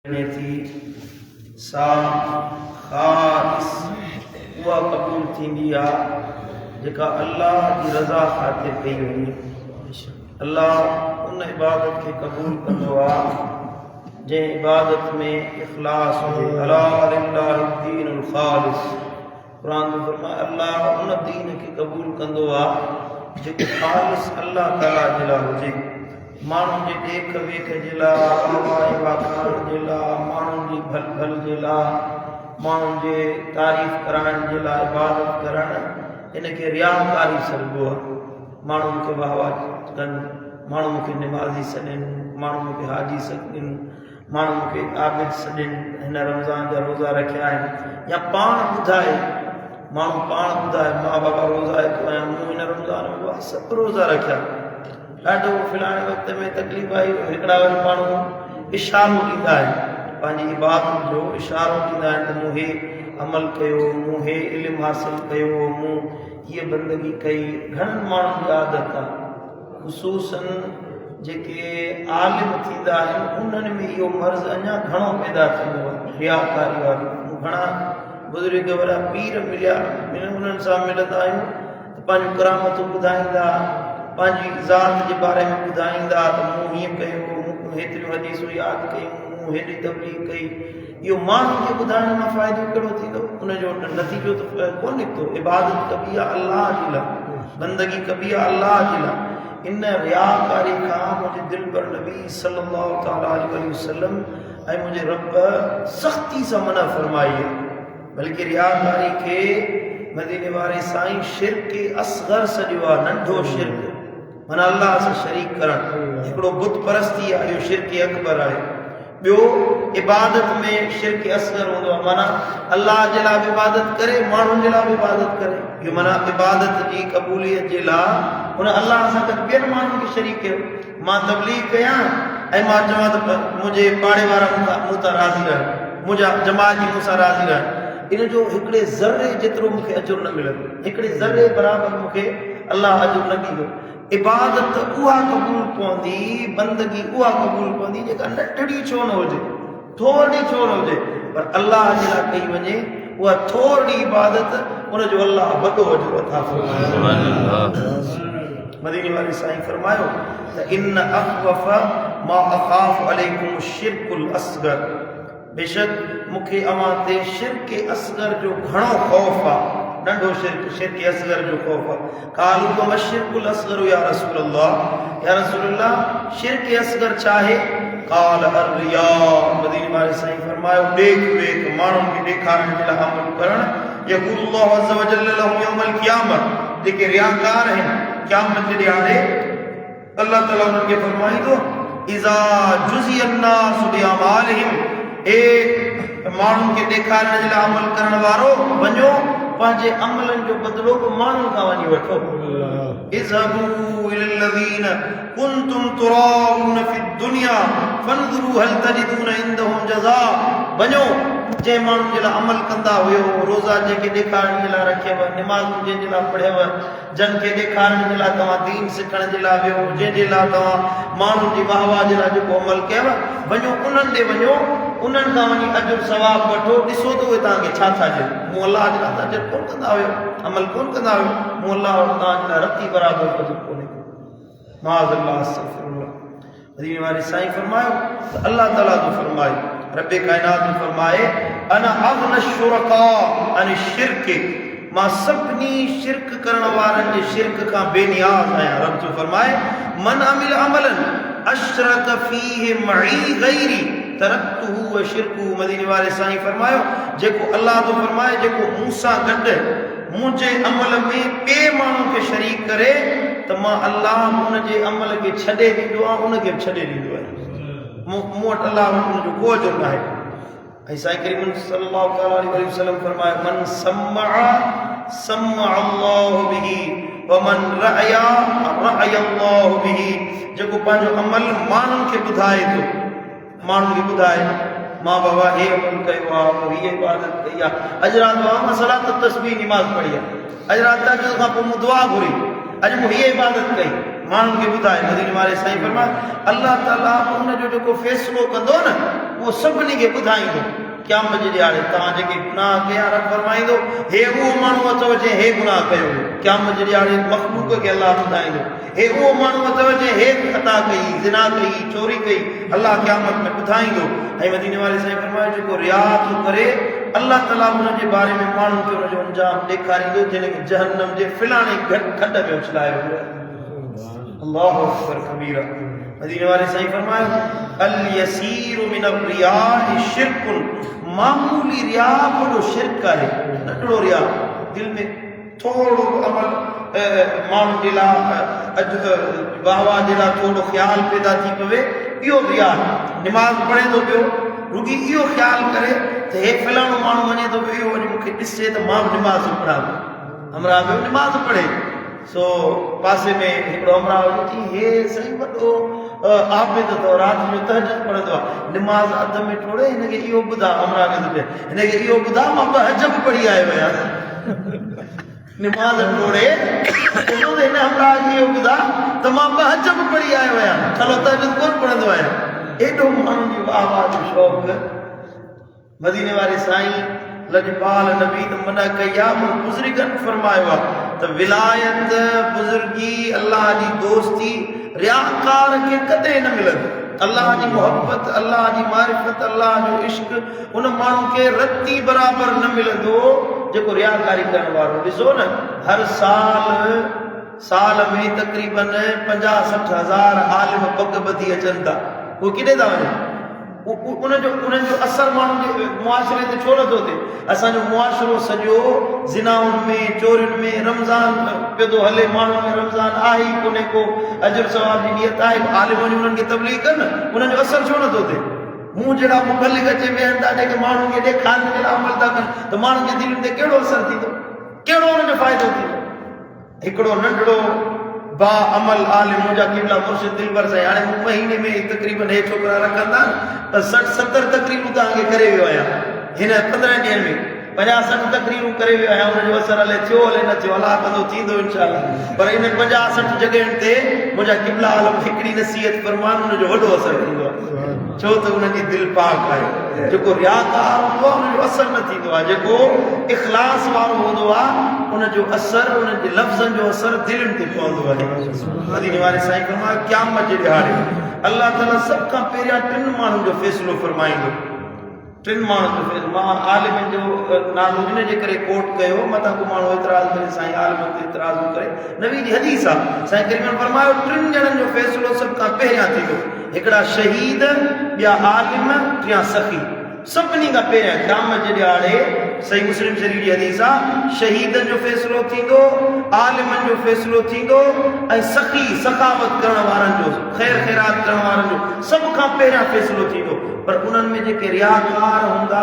थी सा ख़ालिस उहा क़बूल थींदी आहे जेका अल्लाह जी रज़ा ख़ातिर कई वञे। अल्लाह उन इबादत खे क़बूल कंदो आहे जंहिं इबादत में इख़लास हुजे। अला लिल्लाहि दीनुल ख़ालिस। क़ुरान में फरमाए अल्लाह उन दीन खे क़बूल कंदो आहे जेको ख़ालिस अल्लाह ताला जे लाइ हुजे। माण्हुनि जे ॾेख वेख जे लाइ, हवाए वाखाण जे लाइ, माण्हुनि जी भल भल जे लाइ, माण्हुनि जे तारीफ़ कराइण जे लाइ इबादत करणु इनखे रियाकारी सॾिबो आहे। माण्हुनि खे वाह वाह कनि, माण्हू मूंखे निमाज़ी सॾनि, माण्हू मूंखे हाजी सॾनि, माण्हू मूंखे आबिद सॾनि, हिन रमज़ान जा रोज़ा रखिया आहिनि, या पाण ॿुधाए, माण्हू पाण ॿुधाए मां बाबा रोज़ा रखियो आहियां, मूं हिन रमज़ान में सभु रोज़ा रखिया। ॾाढो फिलहाणे वक़्त में तकलीफ़ आई, हिकिड़ा वरी माण्हू इशारो ॾींदा आहिनि, पंहिंजी इबादत जो इशारो ॾींदा आहिनि त मूं हे अमल कयो, मूं हे इल्मु हासिल कयो, मूं हीअ बंदगी कई। घणनि माण्हुनि जी आदत आहे, ख़ुसूसन जेके आलिम थींदा आहिनि उन्हनि में इहो मर्ज़ अञा घणो पैदा थींदो आहे, रियाकारी वारो। घणा बुज़ुर्ग वॾा पीर मिलिया, उन्हनि सां मिलंदा आहियूं त पंहिंजूं करामतूं ॿुधाईंदा, पंहिंजी ज़ात जे बारे में ॿुधाईंदा त मूं हीअं कयो, मूं हेतिरियूं हदीसूं यादि कयूं, मूं हेॾी तबलीग कई। इहो माण्हुनि खे ॿुधाइण मां फ़ाइदो कहिड़ो थींदो? उनजो नतीजो त कोन निकितो। इबादत कबी आहे अल्लाह जे लाइ, बंदगी कबी आहे अल्लाह जे लाइ। इन रियाकारी खां मुंहिंजे दिलि पर नबी सल्लल्लाहु तआला अलैहि वसल्लम ऐं मुंहिंजे रब सख़्ती सां मना फरमाई आहे। बल्कि रियाकारी खे मदीने वारे साईं शिर्क असग़र सॾियो आहे, नंढो शिर्क, माना अल्लाह सां शरीक करणु। हिकिड़ो बुत परस्ती आहे, इहो शिर्क अकबर आहे। ॿियो इबादत में शिर्क असग़र हूंदो आहे, माना अल्लाह जे लाइ बि इबादत करे, माण्हुनि जे लाइ बि इबादत करे। इहो माना इबादत जी क़बूलियत जे लाइ हुन अल्लाह सां गॾु ॿियनि माण्हुनि खे शरीक कयो। मां तबलीग कयां ऐं मां चवां त मुंहिंजे पाड़े वारा मूं तां राज़ी रहनि, मुंहिंजा जमाती मूंसां राज़ी रहनि, इन जो हिकिड़े ज़र्रे जेतिरो मूंखे अजुर न मिलंदो, हिकिड़े ज़र्रे बराबरि मूंखे अल्लाह अजुर न ॾींदो। इबादत उहा क़बूल पवंदी, बंदगी उहा क़बूल पवंदी जेका नंढड़ी छो न हुजे, थोरी छो न हुजे, पर अल्लाह जे लाइ कई वञे। उहा थोरी इबादत उनजो अल्लाह वॾो अजुर अता फरमाए। मदीने वारे साईं फरमायो त इन अख़वफ़ मा अख़ाफ़ु अलैकुम शिर्कुल असग़र। बेशक मूंखे अवां ते शिर्क असग़र जो घणो ख़ौफ़ आहे, नंढो शिर्क असग़र जो ख़ौफ़ आहे। क़ालू वमा शिर्कुल असग़र या रसूल अल्लाह, या रसूल अल्लाह शिर्क असग़र छा आहे? क़ाल अर्रिया। मदीने वारे साईं फरमायो ॾेख वेख, माण्हुनि खे ॾेखारण जे लाइ अमल करणु। यक़ूलुल्लाहु अज़्ज़ व जल्ल लहुम यौमल क़ियामह, जेके रियाकार आहिनि क़यामत जे ॾियारे अल्लाह ताला उन्हनि खे फरमाईंदो इज़ा जुज़िय अन्नासु बिअमालिहिम, ए माण्हुनि खे ॾेखारण जे लाइ अमल करण वारो, वञो पंहिंजे अमलनि जो बदिलो बि माण्हुनि खां वञी वठो। इज़हबू इलल्लज़ीन कुंतुम तुराऊन फिद्दुनिया फंज़ुरू हल तजिदून इंदहुम जज़ा। वञो जंहिं माण्हुनि जे लाइ अमल कंदा हुयो, रोज़ा जंहिंखे ॾेखारण जे लाइ रखियव, निमाज़ूं जंहिंजे लाइ पढ़ियव, जन खे ॾेखारण जे लाइ तव्हां दीन सिखण जे लाइ वियो, जंहिंजे लाइ तव्हां माण्हुनि जी वाह वाह जे लाइ जेको अमल कयव, वञो उन्हनि ॾे वञो, उन्हनि खां वञी अजुर सवाब वठो। ॾिसो त उहे तव्हांखे छा था ॾियनि। मूं अलाह जे लाइ अजुर कोन कंदा हुयो, अमल कोन कंदा हुयो, मूं अलाह तव्हांजे लाइ रती बराबरि अजुर कोन्हे को। माज़अल्लाह अस्तग़फिरुल्लाह। मदीने वारे साईं फरमायो त अल्लाह ताला जो फरमाए, रब कायनात जो फरमाए अना अग़ना शुरका अन शिर्क, मां सभिनी शिर्क करण वारनि जे शिर्क खां बेनियाज़ आहियां। रब जो फरमाए मन अमिल अमलन अशरक फीहि मई गैरी तरक्तुहु व शिर्कुहु। मदीने वारे साईं फरमायो जेको अल्लाह जो फरमाए जेको मूंसां गॾु मुंहिंजे अमल में ॿिए माण्हू खे शरीक करे त मां अल्लाह उनजे अमल खे छॾे ॾींदो आहियां, उनखे बि छॾे ॾींदो आहियां। मूं वटि अल्लाह वटि उनजो को अजुर न आहे। ऐं साईं करीम सल्लल्लाहु अलैहि वसल्लम फरमायो मन सम्मअ सम्मअ अल्लाहु बिही व मन रअया रअया अल्लाहु बिही। जेको पंहिंजो अमल माण्हुनि खे ॿुधाए थो, माण्हुनि खे ॿुधाए मां बाबा हे अमल कयो आहे, हीअ इबादत कई आहे, अॼु राति बाबा मां सलात तस्बीह निमाज़ पढ़ी आहे, अॼु राति तहज्जुद खां पोइ मूं दुआ घुरी, अॼु मूं हीअ इबादत कई, माण्हुनि खे ॿुधाए। मदीने वारे साईं फरमाए अल्लाह ताला उनजो जेको फ़ैसिलो कंदो न, उहो सभिनी खे ॿुधाईंदो क़यामत जे ॾियारे तव्हां जेके गुनाह कया रब फरमाईंदो हे उहो माण्हू अथव जंहिं हे गुनाह कयो क़यामत जे ॾियारे मख़लूक खे अलाह ॿुधाईंदो हे उहो माण्हू अथव जंहिं हे ख़ता कई ज़िना कई चोरी कई अलाह क़यामत में ॿुधाईंदो ऐं मदीने वारे साईं फरमायो जेको रिया थो करे अलाह ताला हुनजे बारे में माण्हुनि खे हुनजो अंजाम ॾेखारींदो जंहिंखे जहन्नम जे फिलाणे खॾ में उछलायो वियो अल्लाहु अकबर कबीरा मदीने वारे साईं फरमायो अल यसीरु मिन रियाइ शिरकुन मामूली रिया बड़ो शिरक आहे नंढड़ो रिया दिल में थोड़ो अमल माण्हू जे लाइ वाह वाह जे लाइ थोरो ख़्यालु पैदा थी पवे इहो रिया निमाज़ पढ़े थो पियो रुगी इहो ख़्यालु करे त हे फलाणो माण्हू वञे थो पियो इहो वञी मूंखे ॾिसे त मां बि निमाज़ पढ़ां हमरा बि निमाज़ पढ़े सो पासे में हिकिड़ो अमरा हुजे हे साईं वॾो आबिद अथव राति जो तहजद पढ़ंदो आहे निमाज़ अध में टोड़े हिनखे इहो ॿुधा अमरा खे हिनखे इहो ॿुधा मां ॿ हज बि पढ़ी आयो आहियां निमाज़ टोड़े हिन अमरा खे इहो ॿुधा त मां ॿ हज बि पढ़ी आयो आहियां चलो तहजद कोन पढ़ंदो आहियां एॾो माण्हुनि जी वाह वाह जो शौक़ु मदीने वारे साईं लजपाल नबी मना कया बुज़ुर्गनि फरमायो आहे त विलायत बुज़ुर्गी अल्लाह जी दोस्ती रियाकार खे कॾहिं न मिलंदी अल्लाह जी मोहब्बत अल्लाह जी मारिफत अल्लाह जो इश्क उन माण्हू खे रती बराबरि न मिलंदो जेको रियाकारी करण वारो ॾिसो न हर साल में तक़रीबन 50-60 हज़ार आलिम पग ॿधी अचनि था उहे किथे था वञनि उन्हनि जो असर माण्हुनि जे मुआशिरे ते छो नथो थिए असांजो मुआशिरो सॼो ज़िनाउनि में चोरियुनि में रमज़ान पियो थो हले माण्हुनि में रमज़ान आहे ई कोन्हे को अजर सवाब जी नियत आहे आलिम वञी उन्हनि खे तबलीग कनि उन्हनि जो असर छो नथो थिए मूं जहिड़ा मुबलिग अचे वेहनि था जेके माण्हुनि खे ॾेखारण जे लाइ अमल था कनि त माण्हुनि जे दिलनि ते कहिड़ो असर थींदो कहिड़ो हुनजो फ़ाइदो थींदो हिकिड़ो नंढड़ो बा अमल आलिम मुंहिंजा क़िबला मुर्शिद दिलबर साईं हाणे महीने में तक़रीबन हे छोकिरा रखंदा त 60-70 तकरीबूं तव्हांखे करे वियो आहियां हिन 15 ॾींहंनि में 50-60 तकरीबूं करे वियो आहियां हुनजो असर हले थियो हले न थियो अलाह कंदो थींदो इंशाअल्लाह पर इन 50-60 जॻहियुनि ते मुंहिंजा क़िबला आलम हिकिड़ी नसीहत फरमान हुनजो वॾो असर थींदो आहे छो त हुनजी दिलि पाक आहे जेको रियाकार हूंदो आहे हुनजो असर न थींदो आहे जेको इख़लास वारो हूंदो आहे उनजो असर उनजे लफ़्ज़नि जो असर दिलनि ते पवंदो आहे मदीने वारे साईं फरमायो क़यामत जे ॾियारे अल्लाह ताला सभ खां पहिरियां 3 माण्हुनि जो फ़ैसिलो फरमाईंदो 3 माण्हुनि जो फ़ैसिलो मां आलिमनि जो नालो इन जे करे कोट कयो मथां को माण्हू एतिराज़ करे साईं आलिमनि ते एतिराज़ करे नबी जी हदीस आहे साईं करीमन फरमायो 3 ॼणनि जो फ़ैसिलो सभ खां पहिरियां थींदो हिकिड़ा शहीद ॿिया आलिम टियां सखी सभिनी खां पहिरियां क़यामत जे ॾियारे सही मुस्लिम शरीफ़ जी हदीस आहे शहीदनि जो फ़ैसिलो थींदो आलिमनि जो फ़ैसिलो थींदो ऐं सखी सखावत करण वारनि जो ख़ैर ख़ैरात करण वारनि जो सभ खां पहिरियां फ़ैसिलो थींदो पर उन्हनि में जेके रियाकार हूंदा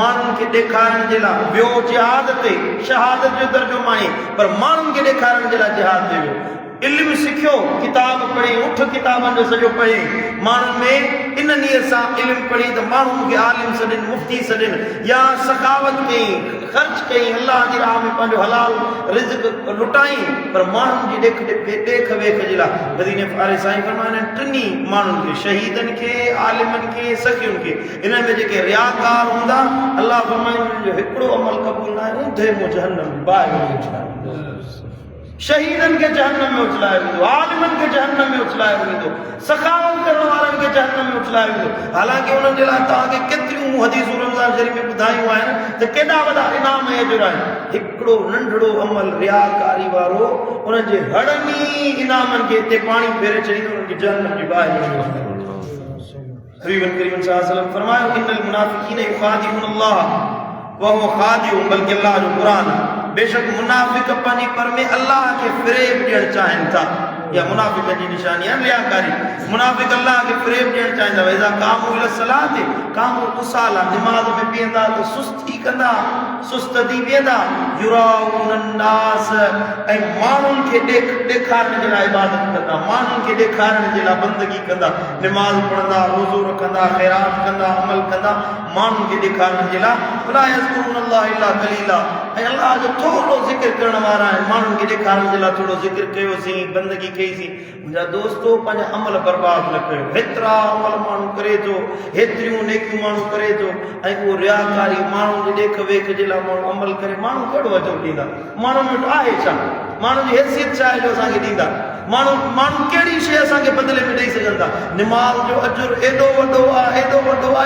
माण्हुनि खे ॾेखारण जे लाइ ॿियो जिहाद ते शहादत जो तर्जुमो आहे पर माण्हुनि खे ॾेखारण जे लाइ जिहाद ते वियो इल्मु सिखियो किताब पढ़ी उठ किताबनि जो सॼो पढ़ी माण्हुनि में इन नियत सां इल्मु पढ़ी त माण्हुनि खे आलिम सॾनि मुफ़्ती सॾनि या सखावत कई ख़र्च कई अल्लाह जी राह में पंहिंजो हलाल रिज़्क़ लुटाई पर माण्हुनि जी ॾेख वेख जे लाइ मदीने वारे साईं फरमाइनि टिनी माण्हुनि खे शहीदनि खे आलिमनि खे सखियुनि खे इन्हनि में जेके रियाकार हूंदा अल्लाह फरमाइनि जो हिकिड़ो अमल क़बूल न आहे ऊंधे मुंहुं जहन्नम बाहि शहीदनि खे जहन्नम में उछलायो वेंदो आलिमनि खे जहन्नम में उछलायो वेंदो सखावत करण वारनि खे जहन्नम में उछलायो वेंदो हालांकि उन्हनि जे लाइ तव्हांखे केतिरियूं हदीसूं रमज़ान शरीफ़ में ॿुधायूं आहिनि त केॾा वॾा इनाम अजुर आहिनि हिकिड़ो नंढड़ो अमल रियाकारी वारो उन्हनि जे हड़नि ई इनामनि खे हिते पाणी फेरे छॾींदो उन्हनि खे जहन्नम जी बाहि हबीब करीम सल्लल्लाहु अलैहि वसल्लम फरमायो इन्नल मुनाफिकीन युखादिऊन अल्लाह व हुव खादिउहुम बल्कि अल्लाह जो क़ुरान बेशक मुनाफिक पंहिंजी पर में अल्लाह खे फ़रेब ॾियणु चाहिनि था या मुनाफिक जी निशानी आहे रियाकारी मुनाफिक अल्लाह खे फ़रेब ॾियणु चाहींदा वेज़ा कामू इला सलात कामू कुसाला निमाज़ में बीहंदा त सुस्ती कंदा सुस्त थी बीहंदा युराउन अन्नास ऐं माण्हुनि खे ॾेखारण जे लाइ इबादत कंदा माण्हुनि खे ॾेखारण जे लाइ बंदगी कंदा निमाज़ पढ़ंदा रोज़ो रखंदा ख़ैरात कंदा अमल कंदा माण्हुनि खे ॾेखारण जे लाइ वला यज़कुरुन अल्लाह इल्ला क़लीला ऐं अल्लाह जो थोड़ो ज़िक्र करण वारा आहिनि माण्हुनि खे ॾेखारण जे लाइ थोरो ज़िक्र कयोसीं बंदगी कईसीं मुंहिंजा दोस्तो पंहिंजा अमल बर्बाद न कयो हेतिरा अमल माण्हू करे थो हेतिरियूं नेकियूं माण्हू करे थो ऐं उहो रियाकारी माण्हुनि जे ॾेख वेख जे लाइ माण्हू अमल करे माण्हू कहिड़ो अजो ॾींदा माण्हुनि वटि आहे छा माण्हुनि जी हैसियत छा आहे जो असांखे ॾींदा माण्हू कहिड़ी शइ असांखे बदिले में ॾेई सघनि था निमाज़ जो अजुर एॾो वॾो आहे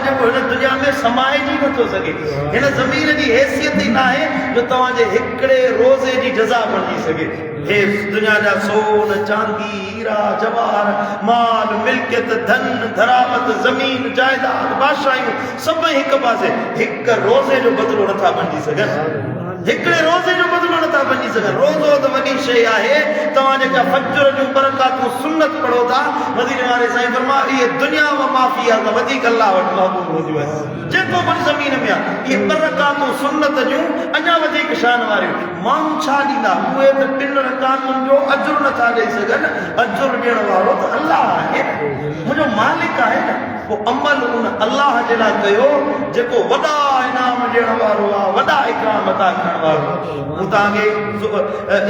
जेको हिन दुनिया में समाइजी नथो सघे हिन ज़मीन जी हैसियत ई न आहे जो तव्हांजे हिकिड़े रोज़े जी जज़ा बणिजी सघे हे दुनिया जा सोन चांदी हीरा जवाहर माल मिल्कियत धन धरावत ज़मीन जायदाद बादशाहियूं सभई हिकु पासे हिकु रोज़े जो बदिलो नथा बणिजी सघनि हिकिड़े रोज़े जो बदिलो नथा बणिजी सघनि रोज़ो त वॾी शइ आहे तव्हां जेका फजर जूं बरकातूं सुन्नत पढ़ो था मदीने वारे साईं फरमा इहे दुनिया व माफ़ी आहे त वधीक अल्लाह वटि महबूब हूंदियूं आहिनि जेको बि ज़मीन में आहे इहे बरकातूं सुन्नत जूं अञा वधीक शान वारियूं माण्हू छा ॾींदा उहे त 3 रकातुनि जो अजुर नथा ॾेई सघनि अजुर ॾियण वारो त अल्लाह आहे मुंहिंजो मालिक आहे न पोइ अमल उन अल्लाह जे लाइ कयो जेको वॾा इनाम ॾियण वारो आहे वॾा इकराम अता करण वारो हू तव्हांखे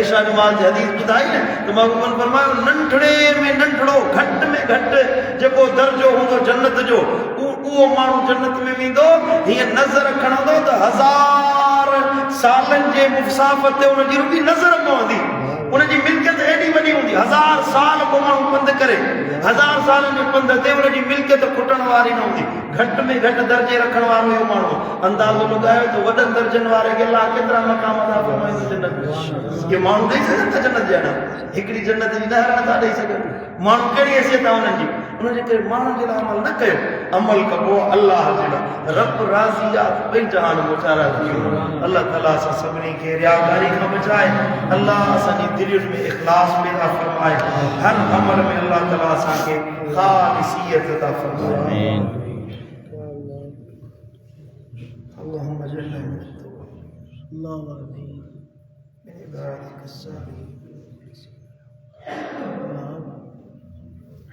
इशा नमाज़ जी हदीस ॿुधाई न त महबूबन फरमायो नंढड़े में नंढड़ो घटि में घटि जेको दर्जो हूंदो जन्नत जो उहो माण्हू जन्नत में वेंदो हीअं नज़र खणंदो त 1000 सालनि जे मुसाफ़त ते उनजी रुॻी नज़र पवंदी उनजी मिल्कियत एॾी वॾी हूंदी 1000 साल को माण्हू पंधु करे 1000 सालनि जो पंधु ते उनजी मिल्कियत खुटण वारी न हूंदी घटि में घटि दर्जे रखण वारो इहो माण्हू अंदाज़ो लॻायो त वॾनि दर्जनि वारे खे अलाह केतिरा मक़ाम अता फरमाईंदो जन्नत इहे माण्हू ॾेई सघनि था जन्नत जा हिकिड़ी जन्नत जी नहर नथा ॾेई सघनि माण्हू कहिड़ी हैसियत आहे उन्हनि जी उनजे करे माण्हुनि जे लाइ अमल न कयो अमल कबो अल्लाह जे लाइ रब राज़ी आहे ॿई जहान मुचारा थियो अल्लाह ताला असां सभिनी खे रियाकारी खां बचाए अल्लाह असांजी दिलयुनि में इख़लास पैदा फरमाए हर अमल में अल्लाह ताला असांखे ख़ालिसियत अता फरमाए اللهم اجعلنا من التوابين اللهم امين من عبادك الصالحين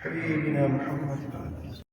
حبيبنا محمد